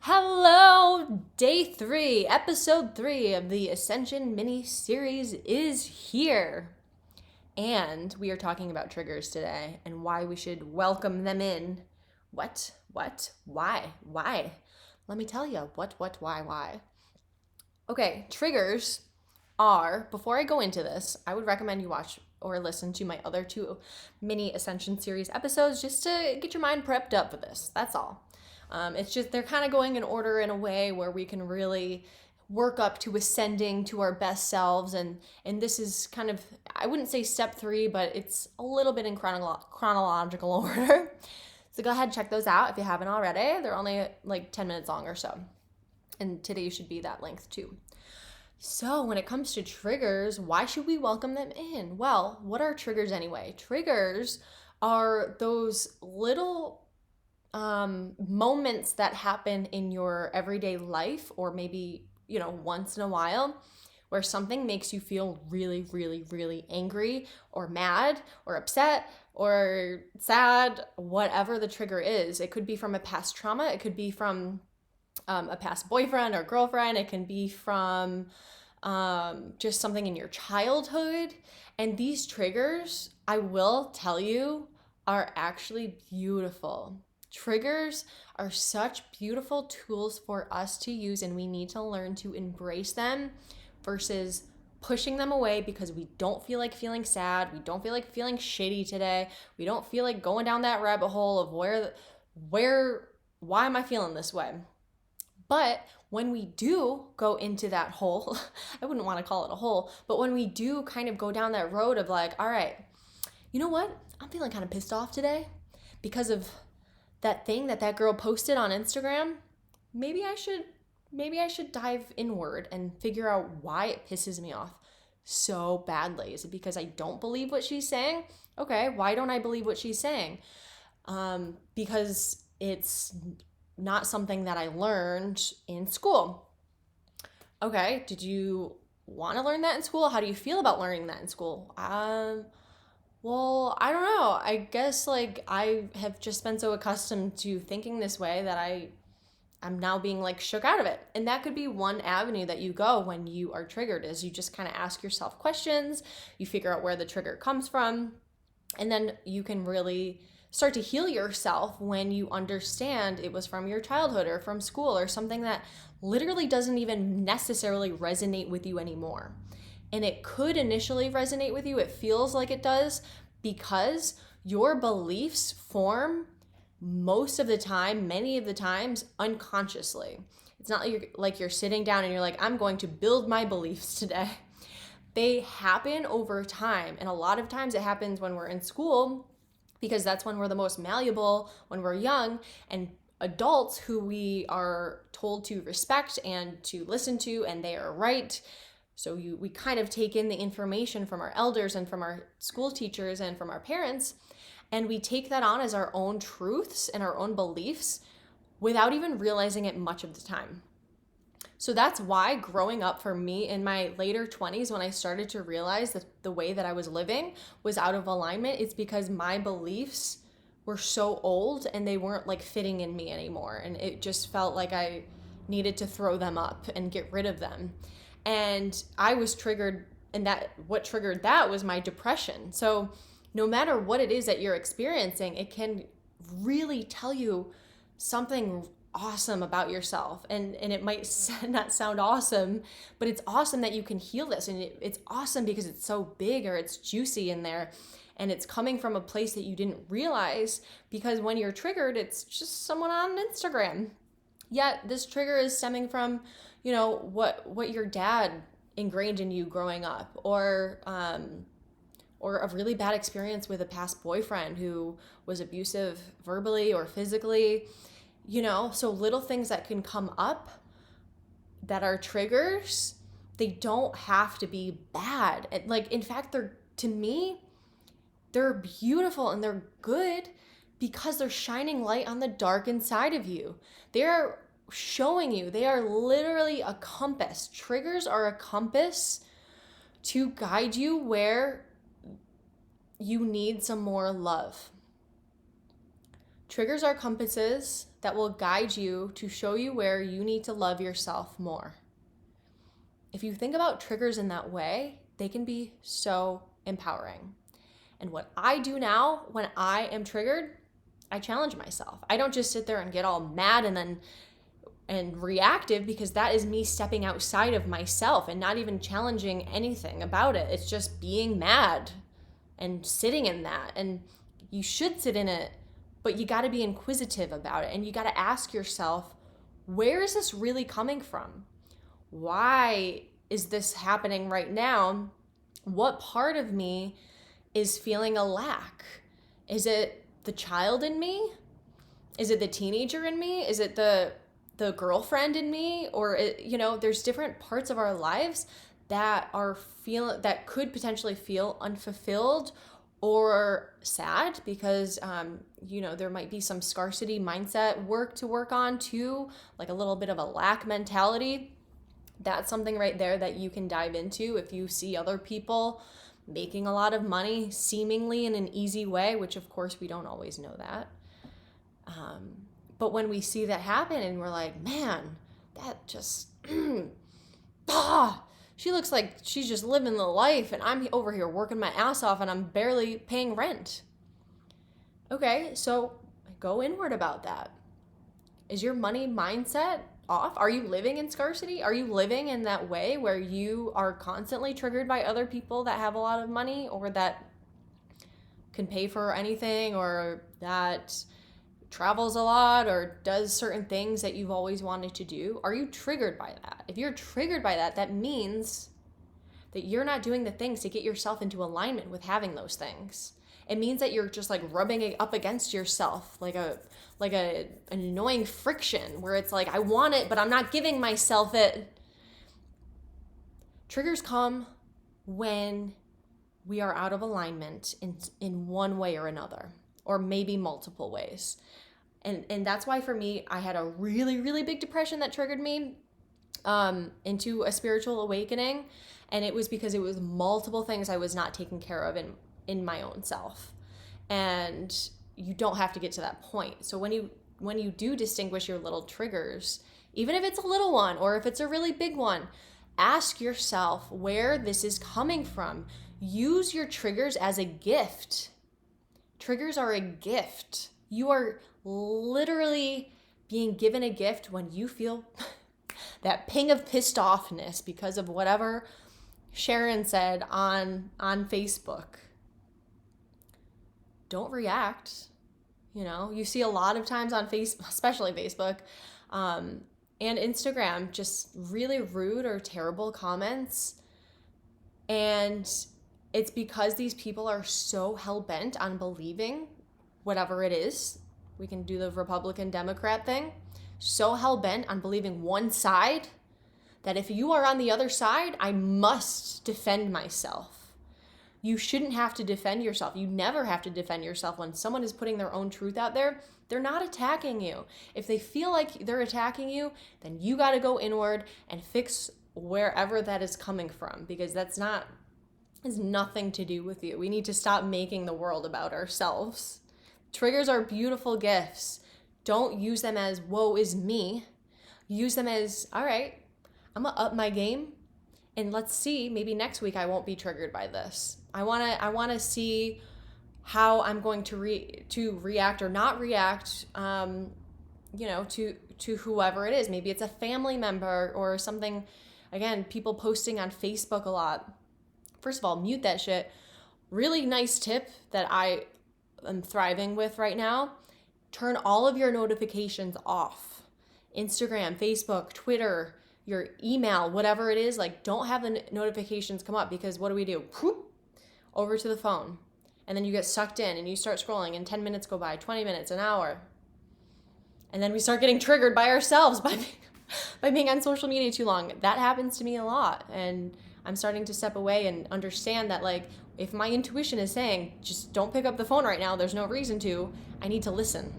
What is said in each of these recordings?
Hello! Day 3, episode 3 of the Ascension mini series is here. And we are talking about triggers today and why we should welcome them in. What? Why? Let me tell you. Why? Okay, triggers are, before I go into this, I would recommend you watch or listen to my other 2 mini Ascension series episodes just to get your mind prepped up for this. That's all. It's just they're kind of going in order in a way where we can really work up to ascending to our best selves, and this is kind of, I wouldn't say step 3, but it's a little bit in chronological order. So go ahead and check those out if you haven't already. They're only like 10 minutes long or so, and today should be that length too. So when it comes to triggers, why should we welcome them in? Well, what are triggers anyway? Triggers are those little moments that happen in your everyday life, or maybe, once in a while, where something makes you feel really, really, really angry or mad or upset or sad, whatever the trigger is. It could be from a past trauma. It could be from a past boyfriend or girlfriend. It can be from just something in your childhood. And these triggers, I will tell you, are actually beautiful. Triggers are such beautiful tools for us to use, and we need to learn to embrace them versus pushing them away because we don't feel like feeling sad, we don't feel like feeling shitty today, we don't feel like going down that rabbit hole of why am I feeling this way? But when we do go into that hole, I wouldn't want to call it a hole, but when we do kind of go down that road of like, all right, you know what? I'm feeling kind of pissed off today because of that thing that girl posted on Instagram. Maybe I should dive inward and figure out why it pisses me off so badly. Is it because I don't believe what she's saying? Okay, why don't I believe what she's saying? Because it's not something that I learned in school. Okay, did you want to learn that in school? How do you feel about learning that in school? Well, I don't know. I guess like I have just been so accustomed to thinking this way that I'm now being like shook out of it. And that could be one avenue that you go when you are triggered, is you just kind of ask yourself questions, you figure out where the trigger comes from, and then you can really start to heal yourself when you understand it was from your childhood or from school or something that literally doesn't even necessarily resonate with you anymore. And it could initially resonate with you. It feels like it does because your beliefs form most of the time, many of the times, unconsciously. It's not like you're sitting down and you're like, I'm going to build my beliefs today. They happen over time. And a lot of times it happens when we're in school because that's when we're the most malleable, when we're young, and adults who we are told to respect and to listen to, and they are right. So we kind of take in the information from our elders and from our school teachers and from our parents, and we take that on as our own truths and our own beliefs without even realizing it much of the time. So that's why growing up for me in my later 20s, when I started to realize that the way that I was living was out of alignment, it's because my beliefs were so old and they weren't like fitting in me anymore. And it just felt like I needed to throw them up and get rid of them. And I was triggered, and that what triggered that was my depression. So no matter what it is that you're experiencing, it can really tell you something awesome about yourself. And it might not sound awesome, but it's awesome that you can heal this. And it's awesome because it's so big, or it's juicy in there, and it's coming from a place that you didn't realize, because when you're triggered, it's just someone on Instagram. Yet this trigger is stemming from, what your dad ingrained in you growing up, or a really bad experience with a past boyfriend who was abusive verbally or physically. So little things that can come up that are triggers, they don't have to be bad. Like, in fact, to me, they're beautiful and they're good because they're shining light on the dark inside of you. They're showing you, they are literally a compass. Triggers are a compass to guide you where you need some more love. Triggers are compasses that will guide you to show you where you need to love yourself more. If you think about triggers in that way, they can be so empowering. And what I do now when I am triggered, I challenge myself. I don't just sit there and get all mad and reactive, because that is me stepping outside of myself and not even challenging anything about it. It's just being mad and sitting in that. And you should sit in it, but you got to be inquisitive about it. And you got to ask yourself, where is this really coming from? Why is this happening right now? What part of me is feeling a lack? Is it the child in me? Is it the teenager in me? Is it the girlfriend in me? Or, there's different parts of our lives that could potentially feel unfulfilled or sad, because there might be some scarcity mindset work to work on too, like a little bit of a lack mentality. That's something right there that you can dive into if you see other people making a lot of money seemingly in an easy way, which of course we don't always know that. But when we see that happen and we're like, man, that just, she looks like she's just living the life and I'm over here working my ass off and I'm barely paying rent. Okay, so go inward about that. Is your money mindset off? Are you living in scarcity? Are you living in that way where you are constantly triggered by other people that have a lot of money, or that can pay for anything, or that travels a lot, or does certain things that you've always wanted to do? Are you triggered by that? If you're triggered by that, that means that you're not doing the things to get yourself into alignment with having those things. It means that you're just like rubbing it up against yourself, like an annoying friction where it's like, I want it, but I'm not giving myself it. Triggers come when we are out of alignment in one way or another, or maybe multiple ways. And that's why for me, I had a really, really big depression that triggered me into a spiritual awakening. And it was because it was multiple things I was not taking care of in my own self. And you don't have to get to that point. So when you do distinguish your little triggers, even if it's a little one or if it's a really big one, ask yourself where this is coming from. Use your triggers as a gift. Triggers are a gift. You are literally being given a gift when you feel that ping of pissed offness because of whatever Sharon said on Facebook. Don't react. You see a lot of times on Facebook, especially Facebook, and Instagram, just really rude or terrible comments. And it's because these people are so hell-bent on believing whatever it is. We can do the Republican Democrat thing. So hell-bent on believing one side that if you are on the other side, I must defend myself. You shouldn't have to defend yourself. You never have to defend yourself. When someone is putting their own truth out there, they're not attacking you. If they feel like they're attacking you, then you got to go inward and fix wherever that is coming from, because has nothing to do with you. We need to stop making the world about ourselves. Triggers are beautiful gifts. Don't use them as woe is me. Use them as, all right, I'm going to up my game. And let's see, maybe next week I won't be triggered by this. I want to see how I'm going to react or not react, to whoever it is. Maybe it's a family member or something. Again, people posting on Facebook a lot. First of all, mute that shit. Really nice tip that I am thriving with right now. Turn all of your notifications off. Instagram, Facebook, Twitter, your email, whatever it is, like don't have the notifications come up, because what do? Whoop, over to the phone. And then you get sucked in and you start scrolling and 10 minutes go by, 20 minutes, an hour. And then we start getting triggered by ourselves by being on social media too long. That happens to me a lot. And I'm starting to step away and understand that, like, if my intuition is saying, just don't pick up the phone right now, there's no reason to, I need to listen.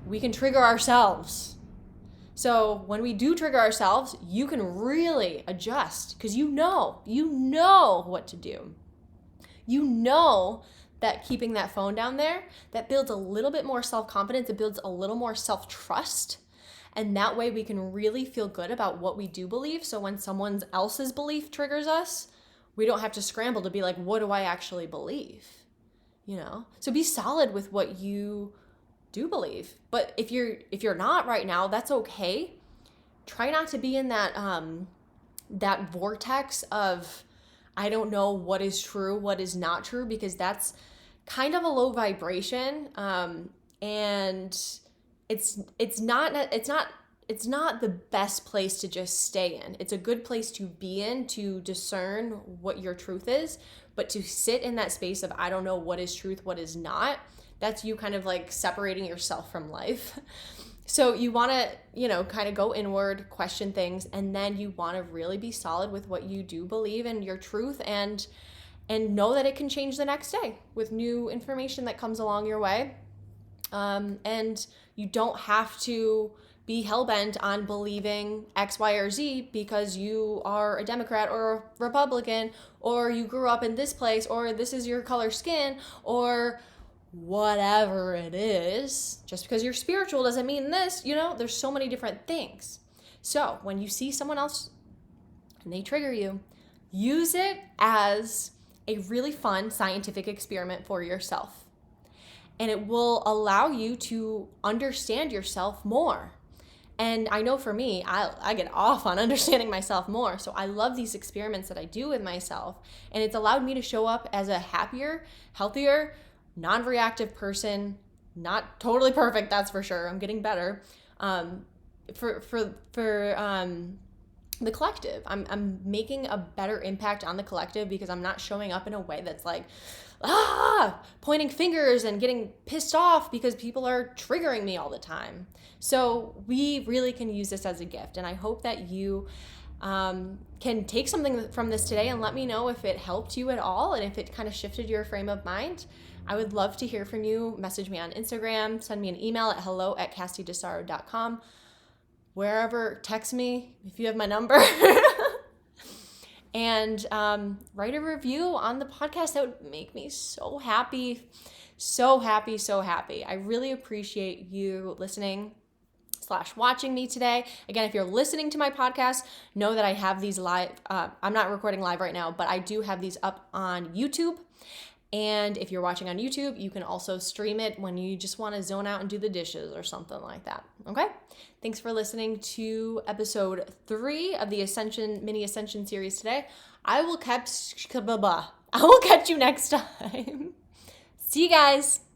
We can trigger ourselves. So when we do trigger ourselves, you can really adjust, because you know what to do. You know that keeping that phone down there, that builds a little bit more self-confidence. It builds a little more self-trust. And that way we can really feel good about what we do believe. So when someone else's belief triggers us, we don't have to scramble to be like, what do I actually believe? So be solid with what you do believe. But if you're not right now, that's okay. Try not to be in that vortex of, I don't know what is true, what is not true, because that's kind of a low vibration. And it's not the best place to just stay in. It's a good place to be in, to discern what your truth is, but to sit in that space of, I don't know what is truth, what is not, that's you kind of like separating yourself from life. So you want to, kind of go inward, question things, and then you want to really be solid with what you do believe and your truth, and know that it can change the next day with new information that comes along your way. And you don't have to be hell-bent on believing X, Y, or Z because you are a Democrat or a Republican, or you grew up in this place, or this is your color skin, or whatever it is. Just because you're spiritual doesn't mean this, there's so many different things. So when you see someone else and they trigger you, use it as a really fun scientific experiment for yourself. And it will allow you to understand yourself more. And I know for me, I get off on understanding myself more. So I love these experiments that I do with myself. And it's allowed me to show up as a happier, healthier, non-reactive person. Not totally perfect, that's for sure. I'm getting better. For the collective, I'm making a better impact on the collective because I'm not showing up in a way that's like, pointing fingers and getting pissed off because people are triggering me all the time. So we really can use this as a gift. And I hope that you can take something from this today and let me know if it helped you at all and if it kind of shifted your frame of mind. I would love to hear from you. Message me on Instagram, send me an email at hello@castiedesaro.com. Wherever, text me if you have my number. And write a review on the podcast. That would make me so happy. So happy, so happy. I really appreciate you listening / watching me today. Again, if you're listening to my podcast, know that I have these live. I'm not recording live right now, but I do have these up on YouTube. And if you're watching on YouTube, you can also stream it when you just want to zone out and do the dishes or something like that. Okay? Thanks for listening to episode 3 of the mini Ascension series today. I will catch you next time. See you guys.